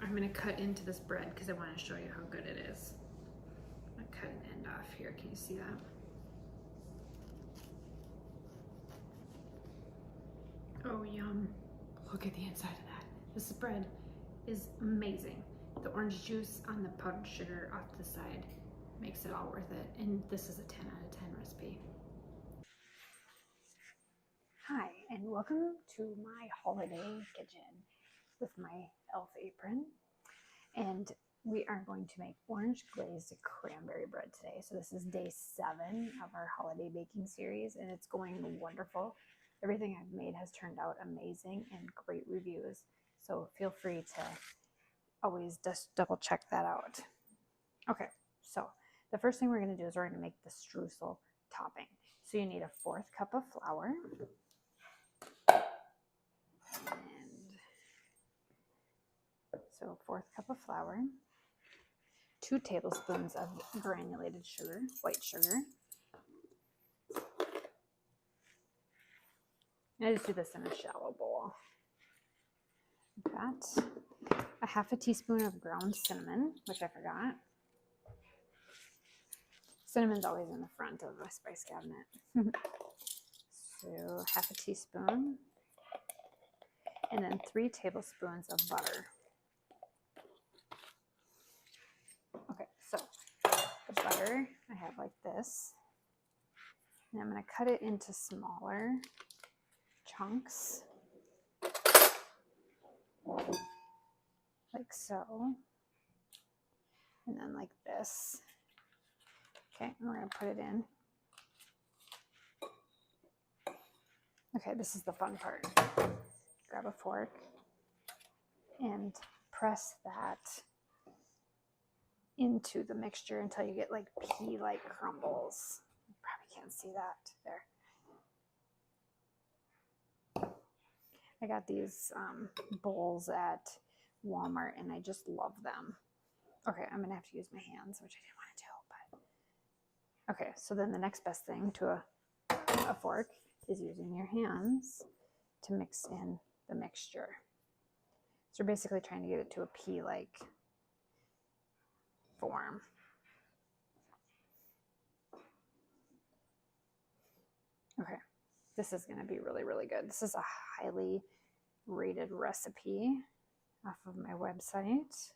I'm going to cut into this bread because I want to show you how good it is. I'm going to cut an end off here. Can you see that? Oh, yum. Look at the inside of that. This bread is amazing. The orange juice on the powdered sugar off to the side makes it all worth it. And this is a 10 out of 10 recipe. Hi, and welcome to my holiday kitchen with my elf apron. And we are going to make orange glazed cranberry bread today. So this is day 7 of our holiday baking series, and it's going wonderful. Everything I've made has turned out amazing and great reviews. So feel free to always just double check that out. Okay, so the first thing we're going to do is we're going to make the streusel topping. So you need a 4th cup of flour. So 4th cup of flour, 2 tablespoons of granulated sugar, white sugar. And I just do this in a shallow bowl. Got a 1/2 teaspoon of ground cinnamon, which I forgot. Cinnamon's always in the front of the spice cabinet. So 1/2 teaspoon. And then 3 tablespoons of butter. Okay, so the butter I have like this. And I'm going to cut it into smaller chunks. Like so. And then like this. Okay, and we're going to put it in. Okay, this is the fun part. Grab a fork and press that into the mixture until you get like pea-like crumbles. You probably can't see that there. I got these bowls at Walmart and I just love them. Okay, I'm gonna have to use my hands, which I didn't want to do, but okay, so then the next best thing to a fork is using your hands to mix in the mixture. So we're basically trying to get it to a pea-like form. Okay, this is going to be really, really good. This is a highly rated recipe off of my website.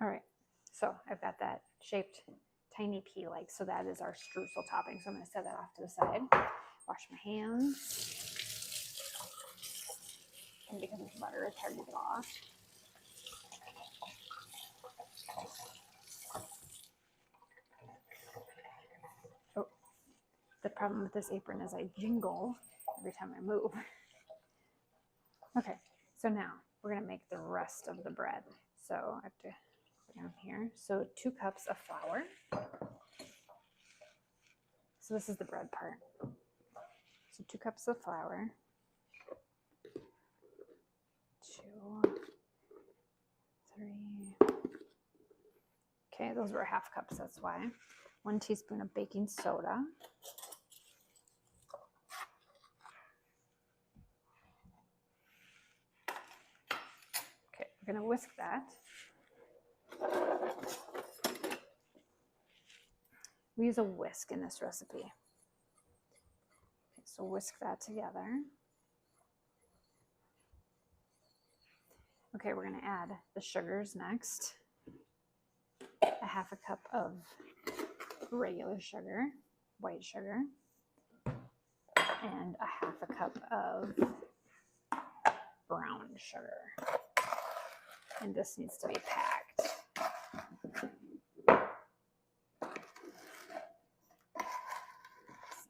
All right, so I've got that shaped tiny pea-like, so that is our streusel topping. So I'm going to set that off to the side. Wash my hands. And because it's butter, it's hard to get off. Oh, the problem with this apron is I jingle every time I move. Okay, so now we're going to make the rest of the bread. So I have to put down here. So 2 cups of flour. So this is the bread part. So 2 cups of flour. 2, 3. Okay, those were 1/2 cups, that's why. 1 teaspoon of baking soda. Okay, we're going to whisk that. We use a whisk in this recipe. Okay, so whisk that together. Okay, we're going to add the sugars next. A 1/2 cup of regular sugar, white sugar, and a 1/2 cup of brown sugar. And this needs to be packed.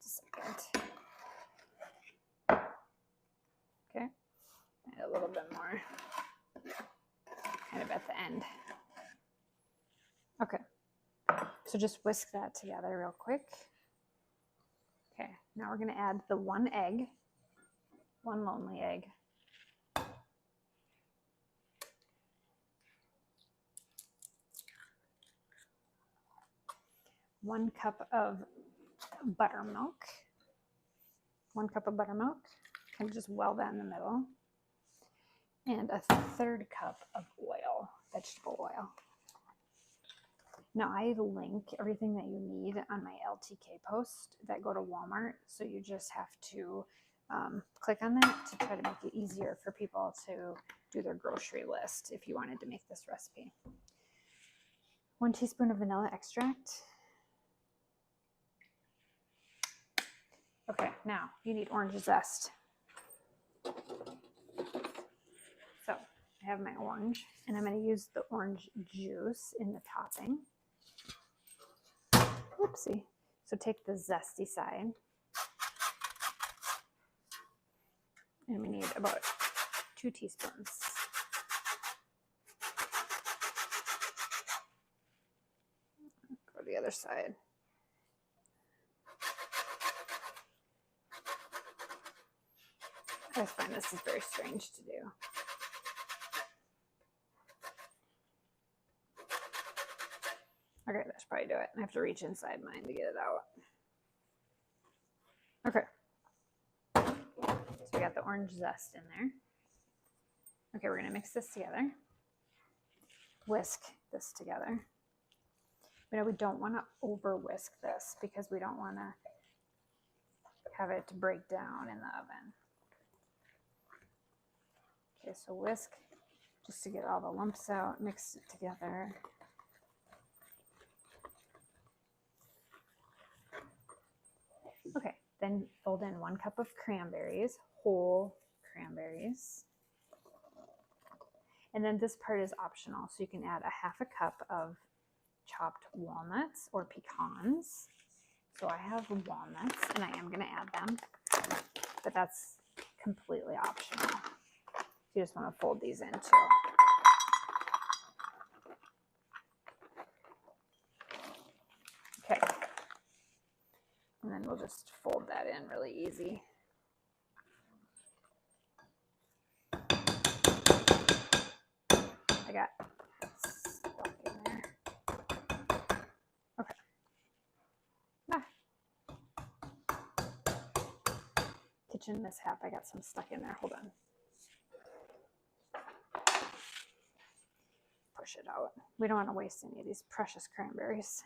Just a second. Okay, add a little bit more. Kind of at the end. Okay, so just whisk that together real quick. Okay, now we're going to add the 1 egg, 1 lonely egg. 1 cup of buttermilk. 1 cup of buttermilk. kind of just weld that in the middle. And a 1/3 cup of oil, vegetable oil. Now I link everything that you need on my LTK post that go to Walmart. So you just have to click on that to try to make it easier for people to do their grocery list if you wanted to make this recipe. 1 teaspoon of vanilla extract. Okay, now you need orange zest. So I have my orange, and I'm going to use the orange juice in the topping. Oopsie. So take the zesty side. And we need about 2 teaspoons. Go to the other side. I just find this is very strange to do. Okay, that should probably do it. I have to reach inside mine to get it out. Okay. So we got the orange zest in there. Okay, we're going to mix this together. Whisk this together. You know, we don't want to over whisk this because we don't want to have it break down in the oven. Okay, so whisk just to get all the lumps out, mix it together. Okay, then fold in 1 cup of cranberries, whole cranberries. And then this part is optional, so you can add a 1/2 cup of chopped walnuts or pecans. So I have walnuts, and I am going to add them, but that's completely optional. You just want to fold these in too. Okay. And then we'll just fold that in really easy. I got stuck in there. Okay. Kitchen mishap. I got some stuck in there. Hold on. Push it out. We don't want to waste any of these precious cranberries.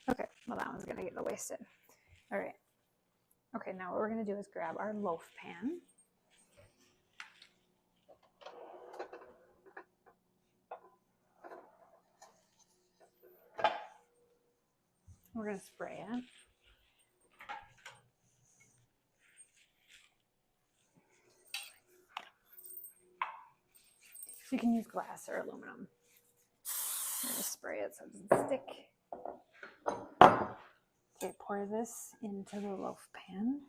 Okay, well that one's gonna get wasted. All right. Okay, now what we're gonna do is grab our loaf pan. We're gonna spray it. You can use glass or aluminum. Just spray it so it doesn't stick. Okay, pour this into the loaf pan.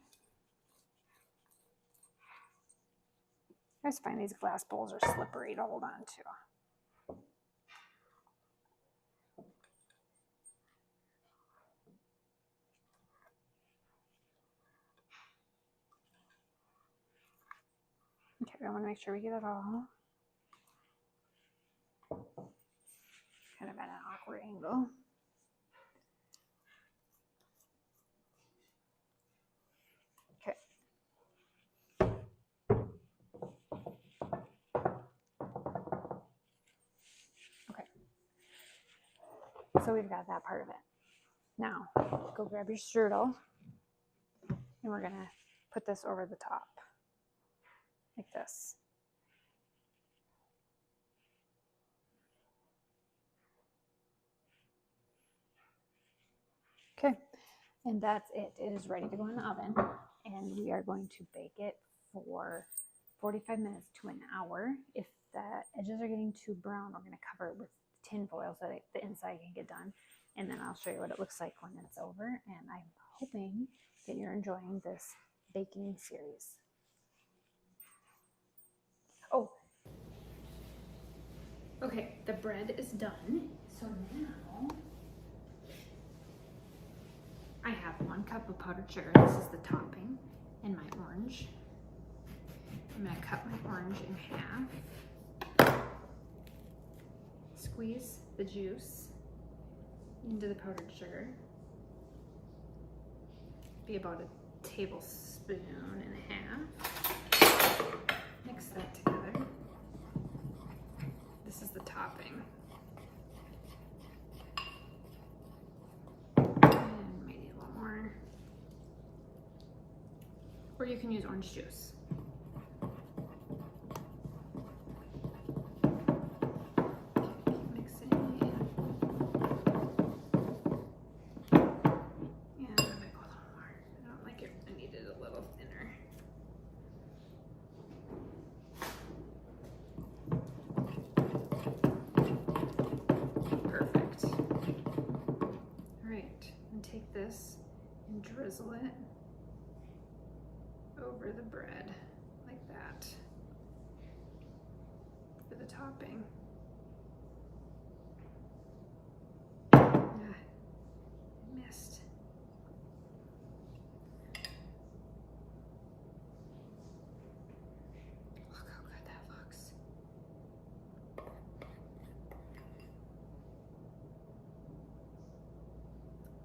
I just find these glass bowls are slippery to hold on to. Okay, I want to make sure we get it all. Kind of at an awkward angle. Okay. Okay. So we've got that part of it. Now, go grab your strudel, and we're going to put this over the top, like this. Okay, and that's it. It is ready to go in the oven, and we are going to bake it for 45 minutes to an hour. If the edges are getting too brown, we're going to cover it with tin foil so that the inside can get done, and then I'll show you what it looks like when it's over, and I'm hoping that you're enjoying this baking series. Oh, okay, the bread is done, so now I have 1 cup of powdered sugar. This is the topping, and my orange. I'm going to cut my orange in half. Squeeze the juice. into the powdered sugar. Be about a tablespoon and a half. Mix that together. This is the topping. And maybe a little more. Or you can use orange juice. Take this and drizzle it over the bread like that for the topping. I missed. Look how good that looks.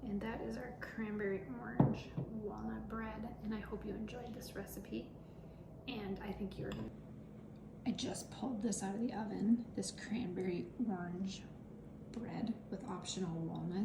And that is our cranberry orange walnut bread, and I hope you enjoyed this recipe, and I think you're gonna... I just pulled this out of the oven, this cranberry orange bread with optional walnuts.